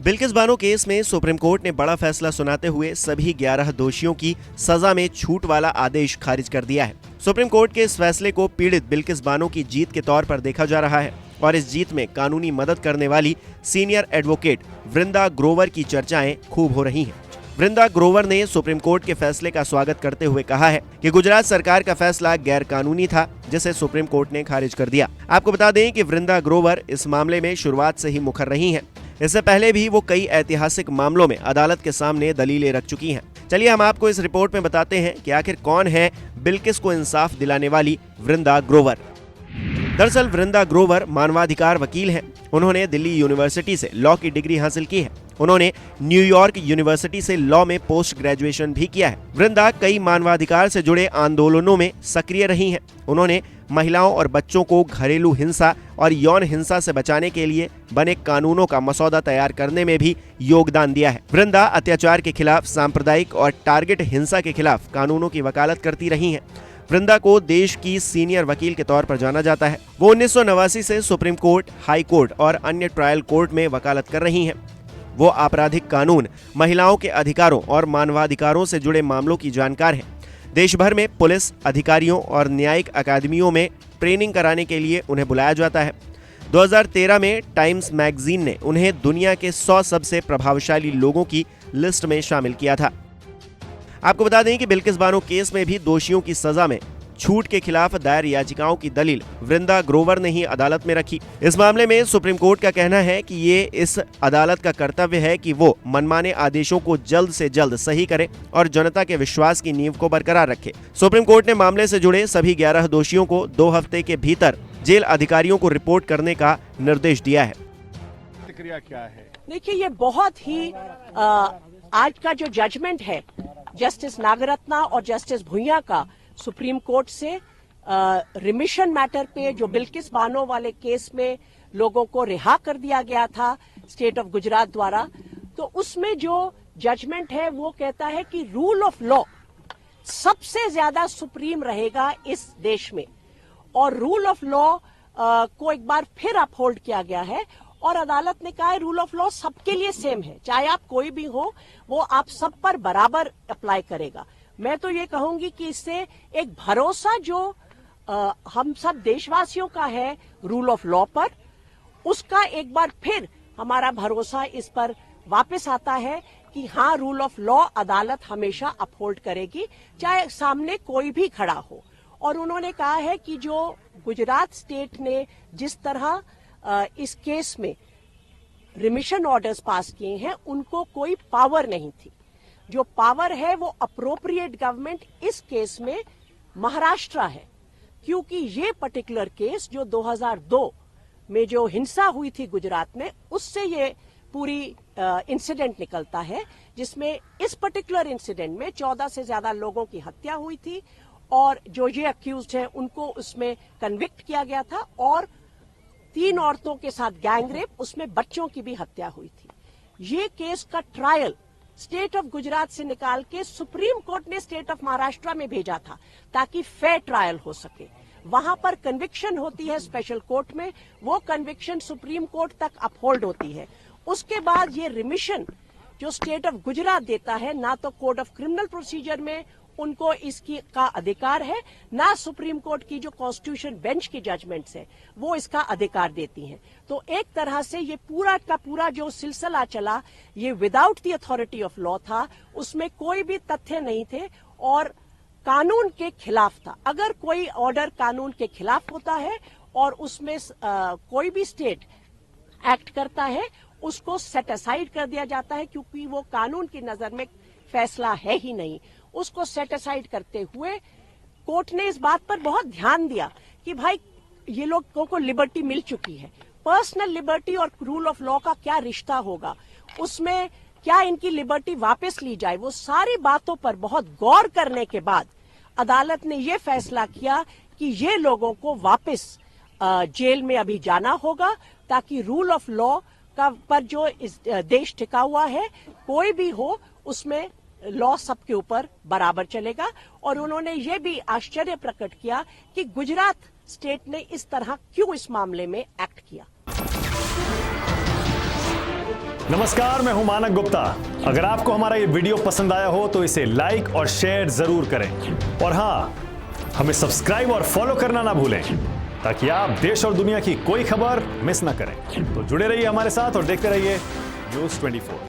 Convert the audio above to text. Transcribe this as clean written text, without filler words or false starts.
Bilkis Bano case में supreme court ने बड़ा फैसला सुनाते हुए सभी 11 दोषियों की सजा में छूट वाला आदेश खारिज कर दिया है। सुप्रीम कोर्ट के इस फैसले को पीड़ित बिल्किस बानो की जीत के तौर पर देखा जा रहा है और इस जीत में कानूनी मदद करने वाली सीनियर एडवोकेट वृंदा ग्रोवर की चर्चाएं खूब हो रही हैं। वृंदा ग्रोवर ने सुप्रीम कोर्ट के फैसले का स्वागत करते हुए कहा है कि गुजरात सरकार का फैसला गैर कानूनी था, जिसे सुप्रीम कोर्ट ने खारिज कर दिया। आपको बता दें कि वृंदा ग्रोवर इस मामले में शुरुआत से ही मुखर रही हैं। इससे पहले भी वो कई ऐतिहासिक मामलों में अदालत के सामने दलीलें रख चुकी हैं। चलिए हम आपको इस रिपोर्ट में बताते हैं कि आखिर कौन है बिल्किस को इंसाफ दिलाने वाली वृंदा ग्रोवर। दरअसल वृंदा ग्रोवर मानवाधिकार वकील हैं। उन्होंने दिल्ली यूनिवर्सिटी से लॉ की डिग्री हासिल की है। उन्होंने न्यूयॉर्क यूनिवर्सिटी से लॉ में पोस्ट ग्रेजुएशन भी किया है। वृंदा कई मानवाधिकार से जुड़े आंदोलनों में सक्रिय रही हैं। उन्होंने महिलाओं और बच्चों को घरेलू हिंसा और यौन हिंसा से बचाने के लिए बने कानूनों का मसौदा तैयार करने में भी योगदान दिया है। वृंदा अत्याचार के खिलाफ, सांप्रदायिक और टारगेट हिंसा के खिलाफ कानूनों की वकालत करती रही हैं। वृंदा को देश की सीनियर वकील के तौर पर जाना जाता है। वो 1989 से सुप्रीम कोर्ट, हाई कोर्ट और अन्य ट्रायल कोर्ट में वकालत कर रही हैं। वो आपराधिक कानून, महिलाओं के अधिकारों और मानवाधिकारों से जुड़े मामलों की जानकार हैं। देश भर में पुलिस अधिकारियों और न्यायिक अकादमियों में ट्रेनिंग कराने के लिए उन्हें बुलाया जाता है। 2013 में टाइम्स मैगजीन ने उन्हें दुनिया के 100 सबसे प्रभावशाली लोगों की लिस्ट में शामिल किया था। आपको बता दें कि बिल्किस बानो केस में भी दोषियों की सजा में छूट के खिलाफ दायर याचिकाओं की दलील वृंदा ग्रोवर ने ही अदालत में रखी। इस मामले में सुप्रीम कोर्ट का कहना है कि ये इस अदालत का कर्तव्य है कि वो मनमाने आदेशों को जल्द से जल्द सही करे और जनता के विश्वास की नींव को बरकरार रखे। सुप्रीम कोर्ट ने मामले से जुड़े सभी 11 दोषियों को 2 हफ्ते के भीतर जेल अधिकारियों को रिपोर्ट करने का निर्देश दिया है। प्रतिक्रिया क्या है? देखिए, ये बहुत ही आज का जो जजमेंट है जस्टिस नागरत्ना और जस्टिस भुइयां का सुप्रीम कोर्ट से रिमिशन मैटर पे जो बिल्किस बानो वाले केस में लोगों को रिहा कर दिया गया था स्टेट ऑफ गुजरात द्वारा, तो उसमें जो जजमेंट है वो कहता है कि रूल ऑफ लॉ सबसे ज्यादा सुप्रीम रहेगा इस देश में और रूल ऑफ लॉ को एक बार फिर अपहोल्ड किया गया है और अदालत ने कहा है रूल ऑफ लॉ सबके लिए सेम है, चाहे आप कोई भी हो, वो आप सब पर बराबर अप्लाई करेगा। मैं तो ये कहूंगी कि इससे एक भरोसा जो हम सब देशवासियों का है रूल ऑफ लॉ पर, उसका एक बार फिर हमारा भरोसा इस पर वापस आता है कि हाँ, रूल ऑफ लॉ अदालत हमेशा अपहोल्ड करेगी, चाहे सामने कोई भी खड़ा हो। और उन्होंने कहा है कि जो गुजरात स्टेट ने जिस तरह इस केस में रिमिशन ऑर्डर्स पास किए हैं, उनको कोई पावर नहीं थी। जो पावर है वो अप्रोप्रिएट गवर्नमेंट इस केस में महाराष्ट्र है, क्योंकि ये पर्टिकुलर केस जो 2002 में जो हिंसा हुई थी गुजरात में, उससे ये पूरी इंसिडेंट निकलता है, जिसमें इस पर्टिकुलर इंसिडेंट में 14 से ज्यादा लोगों की हत्या हुई थी और जो ये अक्यूज्ड हैं उनको उसमें कन्विक्ट किया गया था और 3 औरतों के साथ गैंग रेप, उसमें बच्चों की भी हत्या हुई थी। ये केस का ट्रायल स्टेट ऑफ गुजरात से निकाल के सुप्रीम कोर्ट ने स्टेट ऑफ महाराष्ट्र में भेजा था ताकि फेयर ट्रायल हो सके। वहां पर कन्विक्शन होती है स्पेशल कोर्ट में, वो कन्विक्शन सुप्रीम कोर्ट तक अपहोल्ड होती है। उसके बाद ये रिमिशन जो स्टेट ऑफ गुजरात देता है, ना तो कोड ऑफ क्रिमिनल प्रोसीजर में उनको इसकी का अधिकार है, ना सुप्रीम कोर्ट की जो कॉन्स्टिट्यूशन बेंच की जजमेंट्स है वो इसका अधिकार देती हैं। तो एक तरह से ये पूरा का पूरा जो सिलसिला चला, ये without the authority of law था, उसमें कोई भी तथ्य नहीं थे और कानून के खिलाफ था। अगर कोई ऑर्डर कानून के खिलाफ होता है और उसमें कोई भी स्टेट एक्ट करता है, उसको सेट असाइड कर दिया जाता है, क्योंकि वो कानून की नजर में फैसला है ही नहीं। उसको सेट असाइड करते हुए कोर्ट ने इस बात पर बहुत ध्यान दिया कि भाई ये लोगों को लिबर्टी मिल चुकी है, पर्सनल लिबर्टी और रूल ऑफ लॉ का क्या रिश्ता होगा, उसमें क्या इनकी लिबर्टी वापस ली जाए, वो सारी बातों पर बहुत गौर करने के बाद अदालत ने ये फैसला किया कि ये लोगों को वापस जेल में अभी जाना होगा, ताकि रूल ऑफ लॉ का पर जो इस देश टिका हुआ है, कोई भी हो, उसमें लॉ सबके ऊपर बराबर चलेगा। और उन्होंने ये भी आश्चर्य प्रकट किया कि गुजरात स्टेट ने इस तरह क्यों इस मामले में एक्ट किया। नमस्कार, मैं हूं मानक गुप्ता। अगर आपको हमारा ये वीडियो पसंद आया हो तो इसे लाइक और शेयर जरूर करें और हाँ, हमें सब्सक्राइब और फॉलो करना ना भूलें ताकि आप देश और दुनिया की कोई खबर मिस ना करें। तो जुड़े रहिए हमारे साथ और देखते रहिए न्यूज़ 24।